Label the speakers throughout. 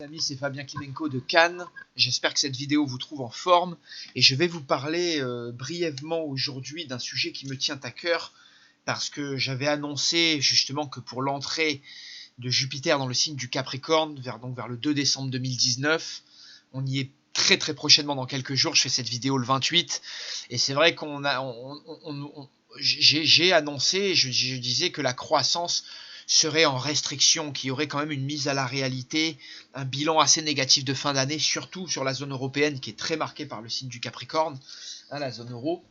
Speaker 1: Amis, c'est Fabien Klimenko de Cannes. J'espère que cette vidéo vous trouve en forme et je vais vous parler brièvement aujourd'hui d'un sujet qui me tient à cœur parce que j'avais annoncé justement que pour l'entrée de Jupiter dans le signe du Capricorne vers le 2 décembre 2019, on y est très prochainement dans quelques jours. Je fais cette vidéo le 28 et c'est vrai j'ai annoncé, je disais que la croissance serait en restriction, qu'il y aurait quand même une mise à la réalité, un bilan assez négatif de fin d'année, surtout sur la zone européenne qui est très marquée par le signe du Capricorne, la zone euro.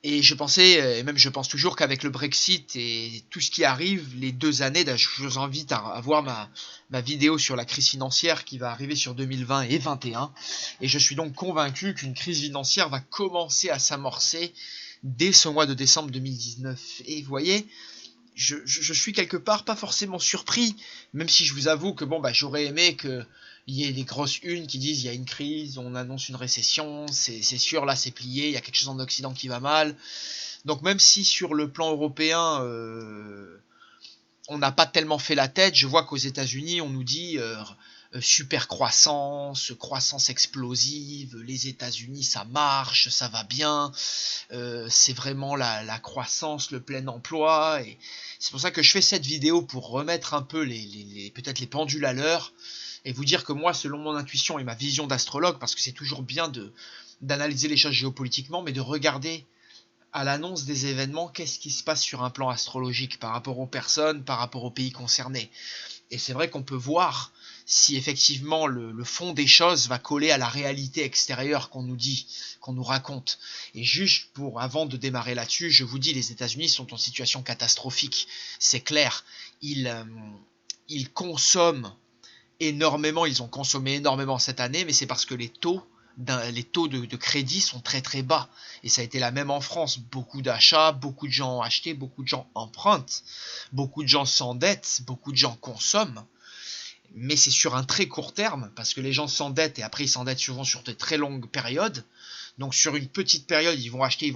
Speaker 1: Et je pensais, et même je pense toujours qu'avec le Brexit et tout ce qui arrive, les 2 années, je vous invite à voir ma vidéo sur la crise financière qui va arriver sur 2020 et 2021. Et je suis donc convaincu qu'une crise financière va commencer à s'amorcer dès ce mois de décembre 2019. Et vous voyez, je suis quelque part pas forcément surpris, même si je vous avoue que j'aurais aimé qu'il y ait des grosses unes qui disent il y a une crise, on annonce une récession, c'est sûr, là c'est plié, il y a quelque chose en Occident qui va mal. Donc même si sur le plan européen, on n'a pas tellement fait la tête, je vois qu'aux États-Unis on nous dit super croissance, croissance explosive, les États-Unis ça marche, ça va bien, c'est vraiment la croissance, le plein emploi, et c'est pour ça que je fais cette vidéo pour remettre un peu peut-être les pendules à l'heure et vous dire que moi, selon mon intuition et ma vision d'astrologue, parce que c'est toujours bien d'analyser les choses géopolitiquement, mais de regarder à l'annonce des événements qu'est-ce qui se passe sur un plan astrologique par rapport aux personnes, par rapport aux pays concernés. Et c'est vrai qu'on peut voir si effectivement le fond des choses va coller à la réalité extérieure qu'on nous dit, qu'on nous raconte. Et juste avant de démarrer là-dessus, je vous dis, les États-Unis sont en situation catastrophique. C'est clair, ils consomment énormément, ils ont consommé énormément cette année, mais c'est parce que les taux de crédit sont très bas. Et ça a été la même en France. Beaucoup d'achats, beaucoup de gens ont acheté, beaucoup de gens empruntent, beaucoup de gens s'endettent, beaucoup de gens consomment. Mais c'est sur un très court terme, parce que les gens s'endettent et après ils s'endettent souvent sur de très longues périodes. Donc sur une petite période, ils vont acheter.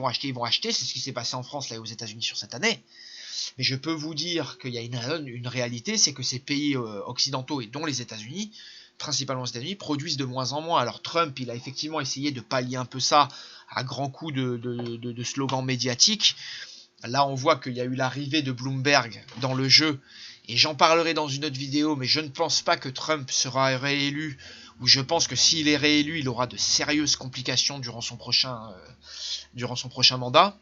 Speaker 1: C'est ce qui s'est passé en France là et aux États-Unis sur cette année. Mais je peux vous dire qu'il y a une réalité, c'est que ces pays occidentaux et dont les États-Unis, principalement les États-Unis, produisent de moins en moins. Alors Trump, il a effectivement essayé de pallier un peu ça à grands coups de slogans médiatiques. Là, on voit qu'il y a eu l'arrivée de Bloomberg dans le jeu, et j'en parlerai dans une autre vidéo, mais je ne pense pas que Trump sera réélu, ou je pense que s'il est réélu, il aura de sérieuses complications durant son prochain mandat.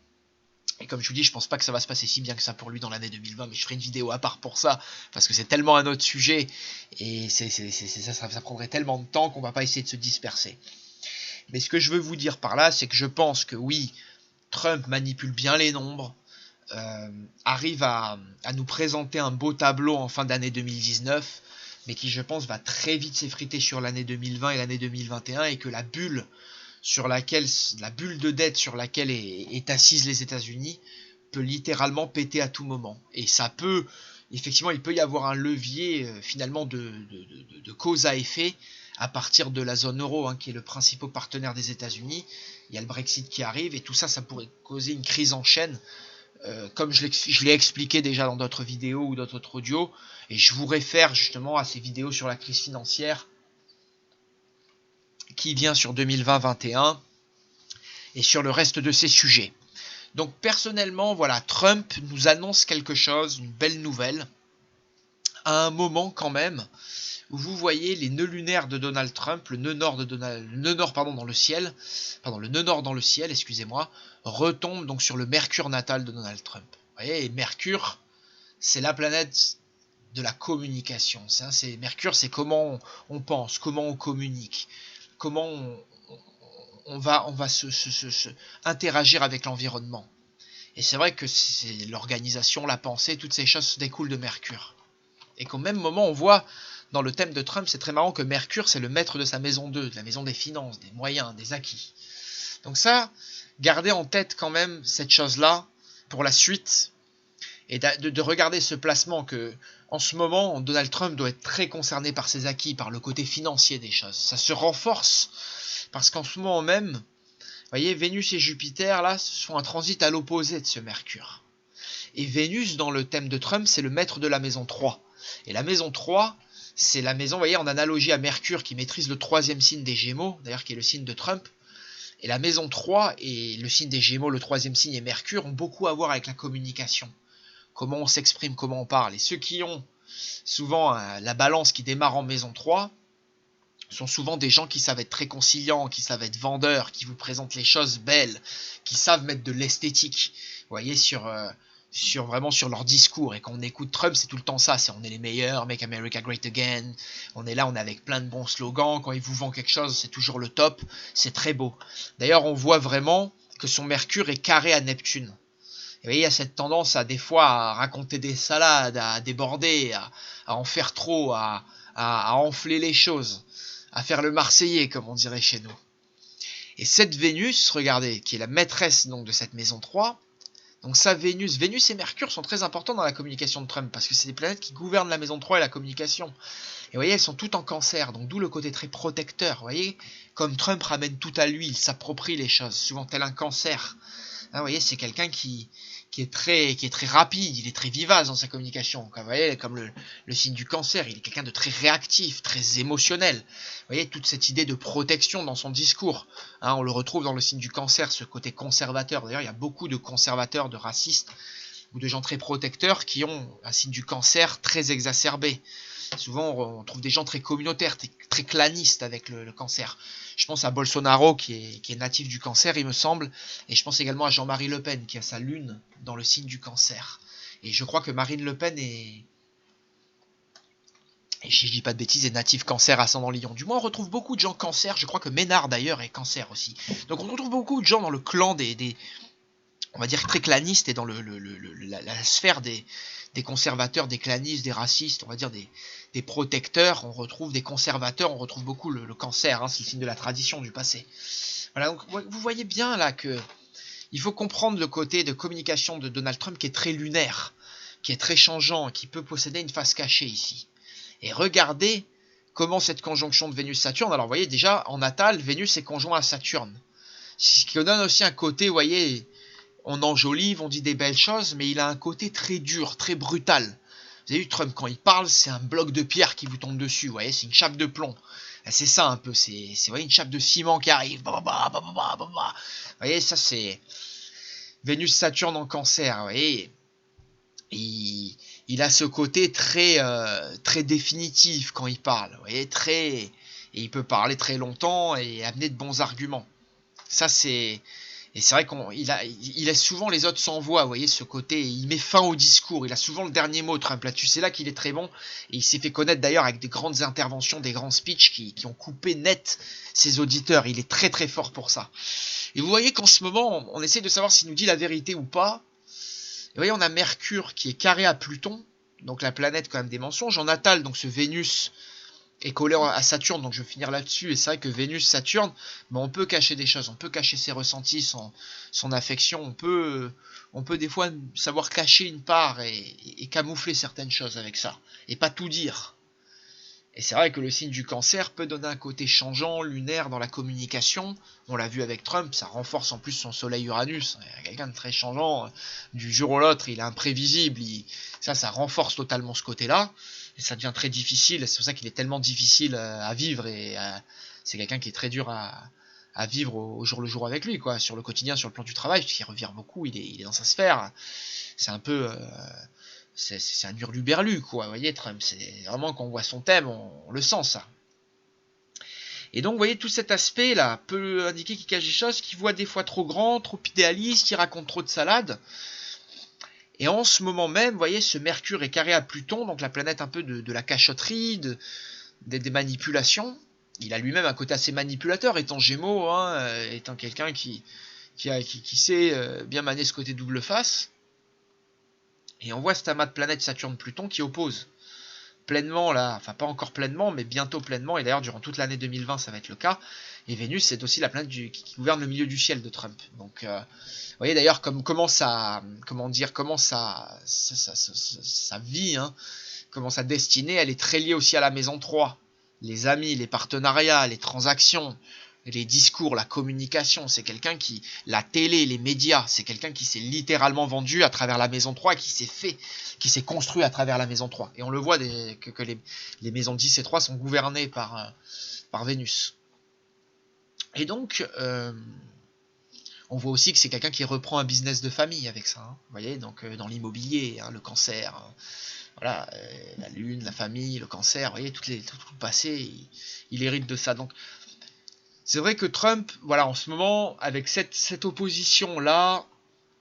Speaker 1: Et comme je vous dis, je pense pas que ça va se passer si bien que ça pour lui dans l'année 2020, mais je ferai une vidéo à part pour ça, parce que c'est tellement un autre sujet, et ça prendrait tellement de temps qu'on va pas essayer de se disperser. Mais ce que je veux vous dire par là, c'est que je pense que oui, Trump manipule bien les nombres, arrive à nous présenter un beau tableau en fin d'année 2019, mais qui je pense va très vite s'effriter sur l'année 2020 et l'année 2021, et que la bulle de dette sur laquelle est assise les États-Unis peut littéralement péter à tout moment. Et ça peut, effectivement, il peut y avoir un levier finalement de cause à effet à partir de la zone euro, qui est le principal partenaire des États-Unis. Il y a le Brexit qui arrive, et tout ça, ça pourrait causer une crise en chaîne, comme je l'ai expliqué déjà dans d'autres vidéos ou d'autres audios, et je vous réfère justement à ces vidéos sur la crise financière qui vient sur 2020-21 et sur le reste de ces sujets. Donc personnellement, voilà, Trump nous annonce quelque chose, une belle nouvelle, à un moment quand même où vous voyez les nœuds lunaires de Donald Trump, le nœud nord dans le ciel, excusez-moi, retombe donc sur le Mercure natal de Donald Trump. Vous voyez, et Mercure, c'est la planète de la communication. Mercure, c'est comment on pense, comment on communique, comment on va interagir avec l'environnement. Et c'est vrai que c'est l'organisation, la pensée, toutes ces choses découlent de Mercure. Et qu'au même moment, on voit dans le thème de Trump, c'est très marrant que Mercure, c'est le maître de sa maison 2, de la maison des finances, des moyens, des acquis. Donc ça, gardez en tête quand même cette chose-là pour la suite, et de regarder ce placement que, en ce moment, Donald Trump doit être très concerné par ses acquis, par le côté financier des choses. Ça se renforce, parce qu'en ce moment même, vous voyez, Vénus et Jupiter, là, font un transit à l'opposé de ce Mercure. Et Vénus, dans le thème de Trump, c'est le maître de la maison 3. Et la maison 3, C'est la maison, vous voyez, en analogie à Mercure qui maîtrise le troisième signe des Gémeaux, d'ailleurs qui est le signe de Trump. Et la maison 3 et le signe des Gémeaux, le troisième signe et Mercure ont beaucoup à voir avec la communication. Comment on s'exprime, comment on parle. Et ceux qui ont souvent la balance qui démarre en maison 3 sont souvent des gens qui savent être très conciliants, qui savent être vendeurs, qui vous présentent les choses belles, qui savent mettre de l'esthétique, vous voyez, vraiment sur leur discours. Et quand on écoute Trump, c'est tout le temps ça, c'est on est les meilleurs, Make America Great Again, on est là, on est avec plein de bons slogans, quand il vous vend quelque chose, c'est toujours le top, c'est très beau. D'ailleurs, on voit vraiment que son Mercure est carré à Neptune. Et vous voyez, il y a cette tendance à des fois à raconter des salades, à déborder, à en faire trop, à enfler les choses, à faire le Marseillais, comme on dirait chez nous. Et cette Vénus, regardez, qui est la maîtresse donc de cette maison 3, donc ça, Vénus et Mercure sont très importants dans la communication de Trump, parce que c'est des planètes qui gouvernent la maison 3 et la communication. Et vous voyez, elles sont toutes en Cancer, donc d'où le côté très protecteur. Vous voyez, comme Trump ramène tout à lui, il s'approprie les choses, souvent tel un Cancer. Hein, vous voyez, c'est quelqu'un qui est très rapide, il est très vivace dans sa communication. Vous voyez, comme le signe du Cancer, il est quelqu'un de très réactif, très émotionnel. Vous voyez, toute cette idée de protection dans son discours. Hein, on le retrouve dans le signe du Cancer, ce côté conservateur. D'ailleurs, il y a beaucoup de conservateurs, de racistes, ou de gens très protecteurs qui ont un signe du Cancer très exacerbé. Souvent, on trouve des gens très communautaires, très clanistes avec le Cancer. Je pense à Bolsonaro qui est natif du Cancer, il me semble. Et je pense également à Jean-Marie Le Pen qui a sa lune dans le signe du Cancer. Et je crois que Marine Le Pen et si je dis pas de bêtises, est natif Cancer, ascendant Lion. Du moins, on retrouve beaucoup de gens Cancer. Je crois que Ménard d'ailleurs est Cancer aussi. Donc on retrouve beaucoup de gens dans le clan on va dire très clanistes et dans la sphère des conservateurs, des clanistes, des racistes, on va dire des protecteurs. On retrouve des conservateurs, on retrouve beaucoup le Cancer, hein, c'est le signe de la tradition du passé. Voilà, donc vous voyez bien là que il faut comprendre le côté de communication de Donald Trump qui est très lunaire, qui est très changeant, qui peut posséder une face cachée ici. Et regardez comment cette conjonction de Vénus-Saturne, alors vous voyez déjà en natal, Vénus est conjoint à Saturne. Ce qui donne aussi un côté, vous voyez, on enjolive, on dit des belles choses, mais il a un côté très dur, très brutal. Vous avez vu Trump, quand il parle, c'est un bloc de pierre qui vous tombe dessus, vous voyez, c'est une chape de plomb. C'est ça un peu, c'est vous voyez, une chape de ciment qui arrive. Vous voyez, ça c'est Vénus-Saturne en Cancer, vous voyez. Il a ce côté très définitif quand il parle, vous voyez, et il peut parler très longtemps et amener de bons arguments. Ça c'est vrai il laisse souvent les autres sans voix, vous voyez, ce côté, il met fin au discours, il a souvent le dernier mot, Trump là-dessus, c'est là qu'il est très bon, et il s'est fait connaître d'ailleurs avec des grandes interventions, des grands speeches qui ont coupé net ses auditeurs, il est très très fort pour ça. Et vous voyez qu'en ce moment, on essaie de savoir s'il nous dit la vérité ou pas. Et vous voyez, on a Mercure qui est carré à Pluton, donc la planète quand même des mensonges. En natal, donc ce Vénus est collé à Saturne, donc je vais finir là-dessus. Et c'est vrai que Vénus, Saturne, ben on peut cacher des choses, on peut cacher ses ressentis, son affection, on peut des fois savoir cacher une part et camoufler certaines choses avec ça, et pas tout dire. Et c'est vrai que le signe du Cancer peut donner un côté changeant, lunaire dans la communication. On l'a vu avec Trump, ça renforce en plus son soleil Uranus. Il y a quelqu'un de très changeant, du jour au l'autre, il est imprévisible. Ça renforce totalement ce côté-là. Et ça devient très difficile, c'est pour ça qu'il est tellement difficile à vivre. C'est quelqu'un qui est très dur à vivre au jour le jour avec lui, quoi, sur le quotidien, sur le plan du travail, parce qu'il revient beaucoup, il est dans sa sphère. C'est un peu... c'est un hurluberlu, quoi, vous voyez, Trump, c'est vraiment quand on voit son thème, on le sent, ça. Et donc, vous voyez, tout cet aspect-là peut indiquer qu'il cache des choses, qu'il voit des fois trop grand, trop idéaliste, qu'il raconte trop de salade. Et en ce moment même, vous voyez, ce Mercure est carré à Pluton, donc la planète un peu de la cachotterie, des manipulations. Il a lui-même un côté assez manipulateur, étant Gémeaux, hein, étant quelqu'un qui sait bien manier ce côté double face. Et on voit cet amas de planètes Saturne-Pluton qui oppose pleinement, là, enfin pas encore pleinement, mais bientôt pleinement, et d'ailleurs durant toute l'année 2020 ça va être le cas. Et Vénus c'est aussi la planète qui gouverne le milieu du ciel de Trump. Donc vous voyez d'ailleurs comment sa vie, hein, comment sa destinée, elle est très liée aussi à la maison 3. Les amis, les partenariats, les transactions, les discours, la communication. C'est quelqu'un qui, la télé, les médias, c'est quelqu'un qui s'est littéralement vendu à travers la Maison 3, qui s'est construit à travers la Maison 3. Et on le voit que les maisons 10 et 3 sont gouvernées par Vénus. Et donc, on voit aussi que c'est quelqu'un qui reprend un business de famille avec ça. Hein. Vous voyez, donc dans l'immobilier, hein, le cancer, voilà, la lune, la famille, le cancer, vous voyez, tout le passé, il hérite de ça. Donc, c'est vrai que Trump, voilà, en ce moment, avec cette opposition-là,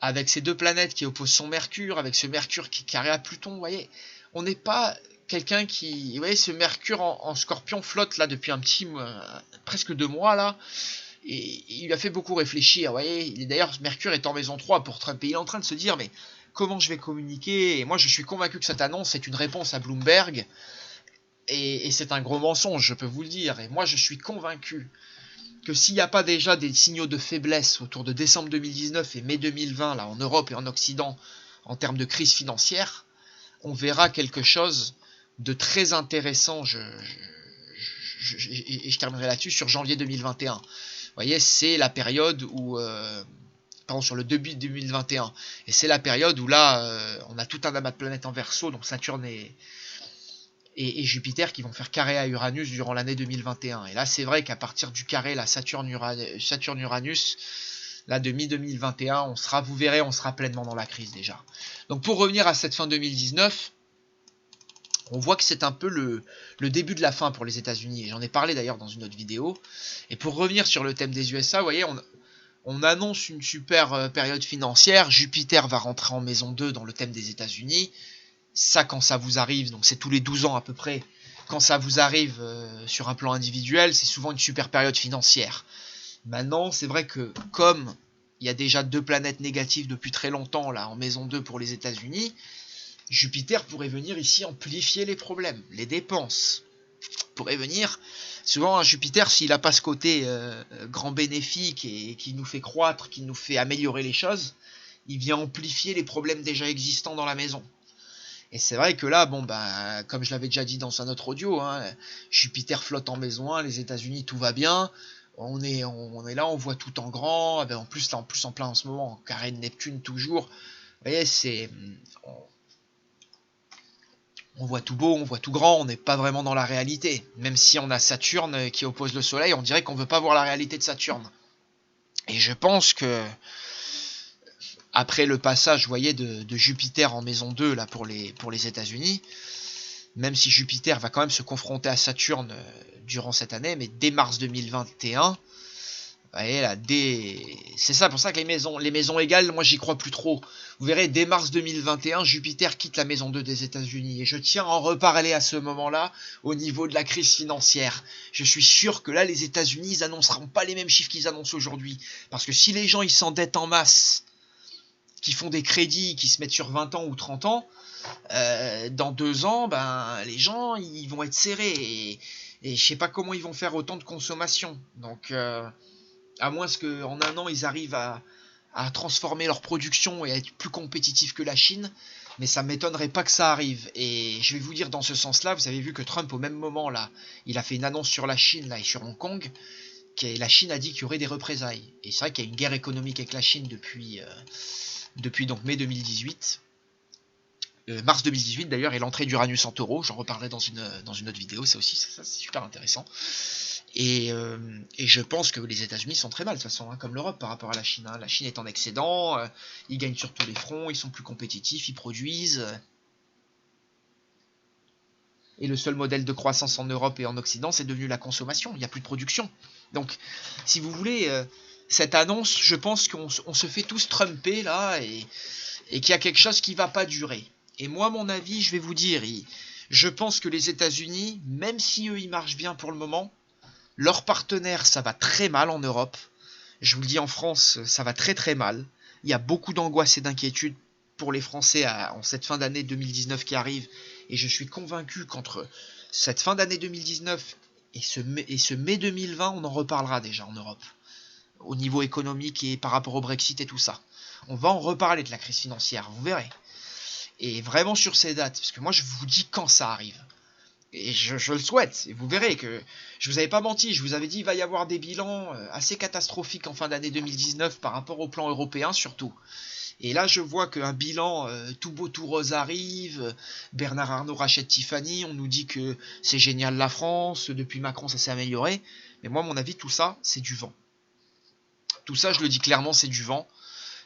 Speaker 1: avec ces deux planètes qui opposent son Mercure, avec ce Mercure qui est carré à Pluton, vous voyez, on n'est pas quelqu'un qui... Vous voyez, ce Mercure en Scorpion flotte là depuis presque 2 mois là, et il lui a fait beaucoup réfléchir, vous voyez. D'ailleurs, Mercure est en maison 3 pour Trump, et il est en train de se dire, mais comment je vais communiquer? Et moi, je suis convaincu que cette annonce est une réponse à Bloomberg, et c'est un gros mensonge, je peux vous le dire. Et moi, je suis convaincu que s'il n'y a pas déjà des signaux de faiblesse autour de décembre 2019 et mai 2020, là, en Europe et en Occident, en termes de crise financière, on verra quelque chose de très intéressant, et je terminerai là-dessus, sur janvier 2021. Vous voyez, c'est la période où... pardon, sur le début 2021. Et c'est la période où là, on a tout un amas de planètes en Verseau, donc Saturne et Jupiter qui vont faire carré à Uranus durant l'année 2021. Et là, c'est vrai qu'à partir du carré, la Saturne-Uranus, là, de mi-2021, vous verrez, on sera pleinement dans la crise déjà. Donc pour revenir à cette fin 2019, on voit que c'est un peu le début de la fin pour les États-Unis. Et j'en ai parlé d'ailleurs dans une autre vidéo. Et pour revenir sur le thème des USA, vous voyez, on annonce une super période financière. Jupiter va rentrer en maison 2 dans le thème des États-Unis. Ça, quand ça vous arrive, donc c'est tous les 12 ans à peu près, quand ça vous arrive sur un plan individuel, c'est souvent une super période financière. Maintenant, c'est vrai que comme il y a déjà 2 planètes négatives depuis très longtemps là en maison 2 pour les États-Unis, Jupiter pourrait venir ici amplifier les problèmes, les dépenses. Pourrait venir, souvent un Jupiter, s'il n'a pas ce côté grand bénéfique et qui nous fait croître, qui nous fait améliorer les choses, il vient amplifier les problèmes déjà existants dans la maison. Et c'est vrai que là, bon, ben, comme je l'avais déjà dit dans un autre audio, hein, Jupiter flotte en maison 1, les États-Unis, tout va bien. On est là, on voit tout en grand. Et ben, en plus en plein en ce moment, en carré de Neptune toujours. Vous voyez, on voit tout beau, on voit tout grand, on n'est pas vraiment dans la réalité. Même si on a Saturne qui oppose le Soleil, on dirait qu'on ne veut pas voir la réalité de Saturne. Et je pense que après le passage, vous voyez, de Jupiter en maison 2 là, pour les États-Unis, même si Jupiter va quand même se confronter à Saturne durant cette année, mais dès mars 2021, vous voyez là, c'est ça, pour ça que les maisons égales, moi j'y crois plus trop. Vous verrez, dès mars 2021, Jupiter quitte la maison 2 des États-Unis. Et je tiens à en reparler à ce moment-là, au niveau de la crise financière. Je suis sûr que là, les États-Unis, ils annonceront pas les mêmes chiffres qu'ils annoncent aujourd'hui. Parce que si les gens, ils s'endettent en masse, qui font des crédits, qui se mettent sur 20 ans ou 30 ans, dans 2 ans, ben, les gens, ils vont être serrés. Et je sais pas comment ils vont faire autant de consommation. Donc, à moins qu'en 1 an, ils arrivent à transformer leur production et à être plus compétitifs que la Chine. Mais ça m'étonnerait pas que ça arrive. Et je vais vous dire, dans ce sens-là, vous avez vu que Trump, au même moment, là, il a fait une annonce sur la Chine là, et sur Hong Kong. La Chine a dit qu'il y aurait des représailles. Et c'est vrai qu'il y a une guerre économique avec la Chine depuis donc mai 2018, mars 2018 d'ailleurs, et l'entrée d'Uranus en Taureau, j'en reparlerai dans une autre vidéo, ça aussi, ça c'est super intéressant. Et je pense que les États-Unis sont très mal de toute façon, hein, comme l'Europe par rapport à la Chine. Hein. La Chine est en excédent, ils gagnent sur tous les fronts, ils sont plus compétitifs, ils produisent. Et le seul modèle de croissance en Europe et en Occident, c'est devenu la consommation, il n'y a plus de production. Donc, si vous voulez... cette annonce, je pense qu'on se fait tous trumper là et qu'il y a quelque chose qui va pas durer. Et moi, mon avis, je vais vous dire, je pense que les États-Unis, même si eux, ils marchent bien pour le moment, leurs partenaires, ça va très mal en Europe. Je vous le dis, en France, ça va très très mal. Il y a beaucoup d'angoisse et d'inquiétude pour les Français en cette fin d'année 2019 qui arrive. Et je suis convaincu qu'entre cette fin d'année 2019 et ce mai 2020, on en reparlera déjà en Europe. Au niveau économique et par rapport au Brexit et tout ça. On va en reparler de la crise financière, vous verrez. Et vraiment sur ces dates, parce que moi je vous dis quand ça arrive. Et je le souhaite. Et vous verrez que je vous avais pas menti. Je vous avais dit il va y avoir des bilans assez catastrophiques en fin d'année 2019 par rapport au plan européen surtout. Et là, je vois qu'un bilan tout beau tout rose arrive. Bernard Arnault rachète Tiffany. On nous dit que c'est génial la France. Depuis Macron, ça s'est amélioré. Mais moi, à mon avis, tout ça, c'est du vent. Tout ça, je le dis clairement, c'est du vent.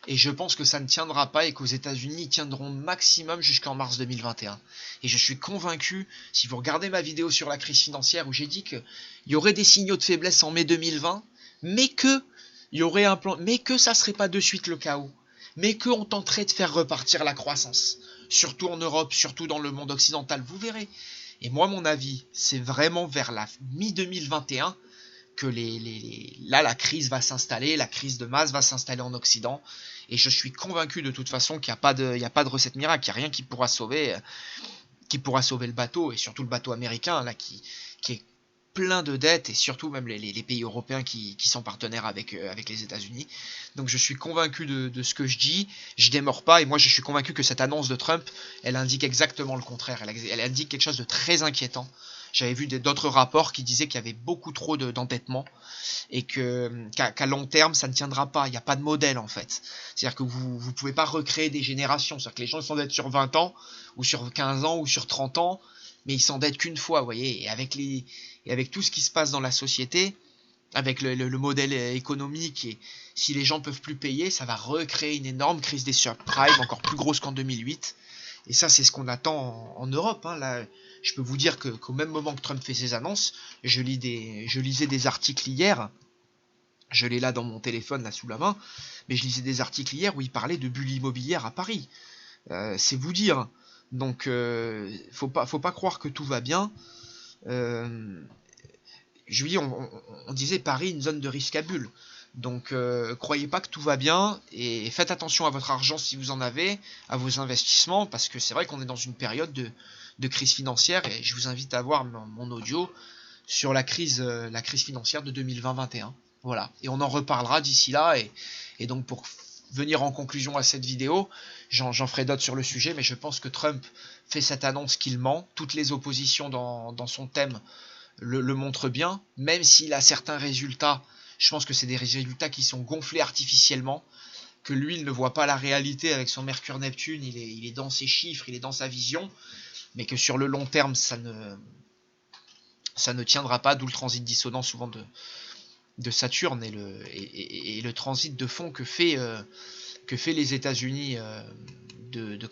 Speaker 1: Et je pense que ça ne tiendra pas et qu'aux États-Unis, ils tiendront maximum jusqu'en mars 2021. Et je suis convaincu, si vous regardez ma vidéo sur la crise financière où j'ai dit qu'il y aurait des signaux de faiblesse en mai 2020, mais que il y aurait un plan, mais que ça serait pas de suite le chaos, mais qu'on tenterait de faire repartir la croissance, surtout en Europe, surtout dans le monde occidental, vous verrez. Et moi, mon avis, c'est vraiment vers la mi-2021 que là, la crise va s'installer, la crise de masse va s'installer en Occident. Et je suis convaincu de toute façon qu'il n'y a pas de recette miracle, qu'il n'y a rien qui pourra sauver le bateau, et surtout le bateau américain, là, qui est plein de dettes, et surtout même les pays européens qui sont partenaires avec les États-Unis. Donc je suis convaincu de ce que je dis, je démords pas, et moi je suis convaincu que cette annonce de Trump, elle indique exactement le contraire, elle indique quelque chose de très inquiétant. J'avais vu d'autres rapports qui disaient qu'il y avait beaucoup trop d'endettement et qu'à long terme, ça ne tiendra pas. Il n'y a pas de modèle en fait. C'est-à-dire que vous ne pouvez pas recréer des générations. C'est-à-dire que les gens s'endettent sur 20 ans, ou sur 15 ans, ou sur 30 ans, mais ils s'endettent qu'une fois, vous voyez. Et avec tout ce qui se passe dans la société, avec le modèle économique, et si les gens ne peuvent plus payer, ça va recréer une énorme crise des subprimes, encore plus grosse qu'en 2008. Et ça, c'est ce qu'on attend en Europe. Hein. Là, je peux vous dire qu'au même moment que Trump fait ses annonces, je lisais des articles hier. Je l'ai là dans mon téléphone, là sous la main. Mais je lisais des articles hier où il parlait de bulles immobilières à Paris. C'est vous dire. Donc, faut pas croire que tout va bien. Je dis, on disait Paris, une zone de risque à bulles. Donc, croyez pas que tout va bien et faites attention à votre argent si vous en avez, à vos investissements, parce que c'est vrai qu'on est dans une période de crise financière et je vous invite à voir mon audio sur la crise financière de 2020-21. Voilà, et on en reparlera d'ici là. Et donc, pour venir en conclusion à cette vidéo, j'en ferai d'autres sur le sujet, mais je pense que Trump fait cette annonce qu'il ment. Toutes les oppositions dans son thème le montrent bien, même s'il a certains résultats. Je pense que c'est des résultats qui sont gonflés artificiellement, que lui, il ne voit pas la réalité avec son Mercure-Neptune, il est dans ses chiffres, il est dans sa vision, mais que sur le long terme, ça ne tiendra pas, d'où le transit dissonant souvent de Saturne et le transit de fond que fait les États-Unis de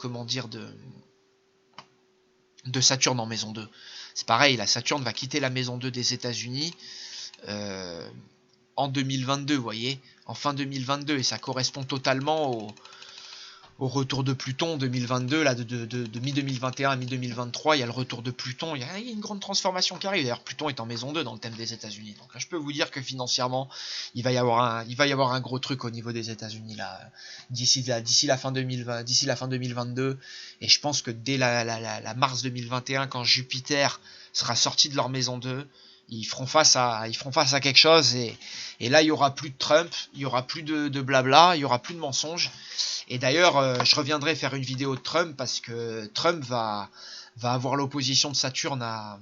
Speaker 1: Saturne en maison 2. C'est pareil, la Saturne va quitter la maison 2 des États-Unis en 2022, vous voyez, en fin 2022, et ça correspond totalement au retour de Pluton 2022, là, de mi-2021 à mi-2023, il y a le retour de Pluton, il y a une grande transformation qui arrive. D'ailleurs, Pluton est en maison 2 dans le thème des États-Unis. Donc là, je peux vous dire que financièrement, il va y avoir un gros truc au niveau des États-Unis là, d'ici la fin 2020, d'ici la fin 2022. Et je pense que dès la mars 2021, quand Jupiter sera sorti de leur maison 2, ils feront face à quelque chose, et là il y aura plus de Trump, il y aura plus de blabla, il y aura plus de mensonges. Et d'ailleurs, je reviendrai faire une vidéo de Trump parce que Trump va avoir l'opposition de Saturne à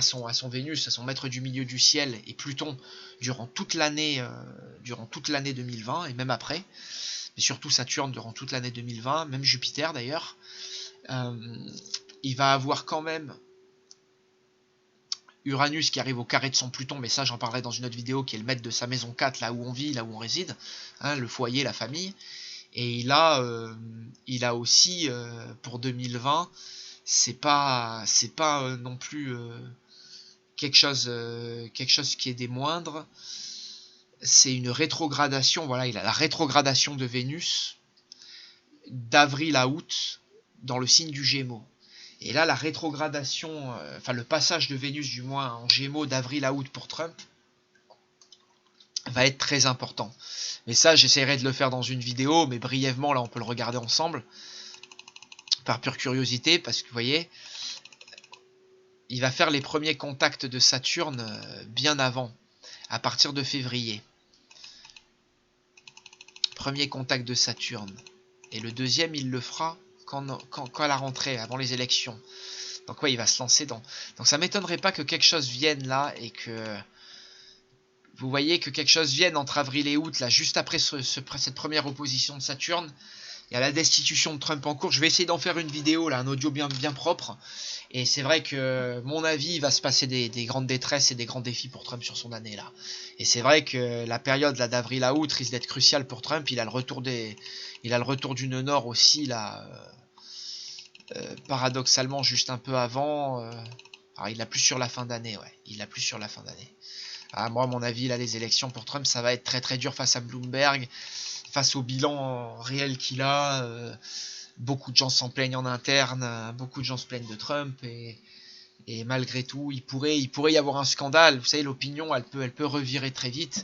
Speaker 1: son Vénus, à son maître du milieu du ciel, et Pluton durant toute l'année 2020 et même après, mais surtout Saturne durant toute l'année 2020, même Jupiter d'ailleurs. Il va avoir quand même Uranus qui arrive au carré de son Pluton, mais ça j'en parlerai dans une autre vidéo, qui est le maître de sa maison 4, là où on vit, là où on réside, hein, le foyer, la famille. Et il a aussi pour 2020, c'est pas non plus quelque chose qui est des moindres. C'est une rétrogradation, voilà, il a la rétrogradation de Vénus d'avril à août dans le signe du Gémeaux. Et là, la rétrogradation, le passage de Vénus du moins en Gémeaux d'avril à août pour Trump va être très important. Mais ça, j'essaierai de le faire dans une vidéo, mais brièvement, là, on peut le regarder ensemble, par pure curiosité, parce que, vous voyez, il va faire les premiers contacts de Saturne bien avant, à partir de février. Premier contact de Saturne. Et le deuxième, il le fera quand à la rentrée, avant les élections. Donc ouais, il va se lancer dans... Donc ça m'étonnerait pas que quelque chose vienne là et que... Vous voyez que quelque chose vienne entre avril et août, là, juste après cette première opposition de Saturne. Il y a la destitution de Trump en cours. Je vais essayer d'en faire une vidéo, là, un audio bien propre. Et c'est vrai que, mon avis, il va se passer des grandes détresses et des grands défis pour Trump sur son année, là. Et c'est vrai que la période là d'avril à août risque d'être cruciale pour Trump. Il a le retour du nœud nord aussi, là. Paradoxalement, juste un peu avant. Alors, il l'a plus sur la fin d'année, ouais. Il l'a plus sur la fin d'année. Ah, moi, à mon avis, là, les élections pour Trump, ça va être très très dur face à Bloomberg, face au bilan réel qu'il a. Beaucoup de gens s'en plaignent en interne, beaucoup de gens se plaignent de Trump, et malgré tout, il pourrait y avoir un scandale. Vous savez, l'opinion, elle peut revirer très vite,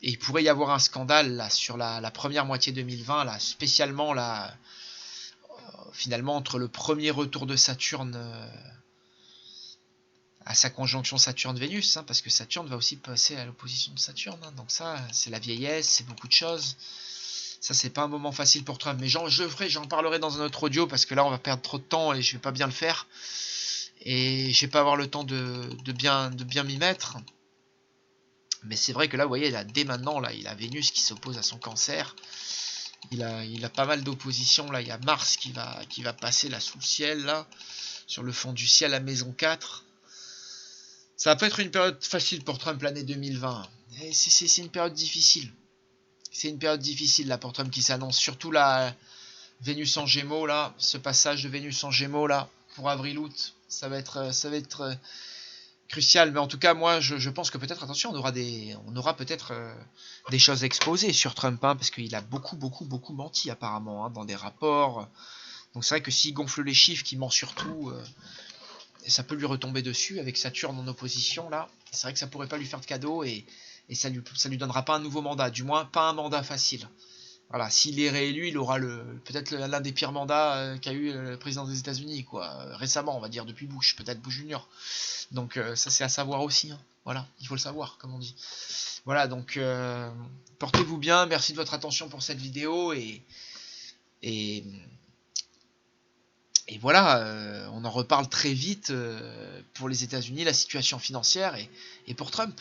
Speaker 1: et il pourrait y avoir un scandale là, sur la première moitié 2020, là, spécialement là, finalement, entre le premier retour de Saturne à sa conjonction Saturne-Vénus, hein, parce que Saturne va aussi passer à l'opposition de Saturne, hein, donc ça, c'est la vieillesse, c'est beaucoup de choses. Ça, c'est pas un moment facile pour Trump, mais j'en parlerai dans un autre audio, parce que là, on va perdre trop de temps, et je vais pas bien le faire, et je vais pas avoir le temps de bien m'y mettre. Mais c'est vrai que là, vous voyez, là, dès maintenant, là, il a Vénus qui s'oppose à son Cancer, il a pas mal d'opposition, là, il y a Mars qui va passer là sous le ciel, là, sur le fond du ciel à maison 4. Ça va pas être une période facile pour Trump l'année 2020. C'est une période difficile. C'est une période difficile là pour Trump qui s'annonce. Surtout la Vénus en Gémeaux là, ce passage de Vénus en Gémeaux là pour avril-août, ça va être crucial. Mais en tout cas, moi, je pense que peut-être, attention, on aura peut-être des choses exposées sur Trump, hein, parce qu'il a beaucoup menti apparemment, hein, dans des rapports. Donc c'est vrai que s'il gonfle les chiffres, qu'il ment surtout. Ça peut lui retomber dessus avec Saturne en opposition là. C'est vrai que ça pourrait pas lui faire de cadeau, et ça lui donnera pas un nouveau mandat, du moins pas un mandat facile. Voilà, s'il est réélu, il aura peut-être l'un des pires mandats qu'a eu le président des États-Unis, quoi, récemment, on va dire depuis Bush, peut-être Bush Junior. Donc ça c'est à savoir aussi, hein. Voilà, il faut le savoir, comme on dit. Voilà, donc portez-vous bien, merci de votre attention pour cette vidéo, et voilà, on en reparle très vite pour les États-Unis, la situation financière, et pour Trump.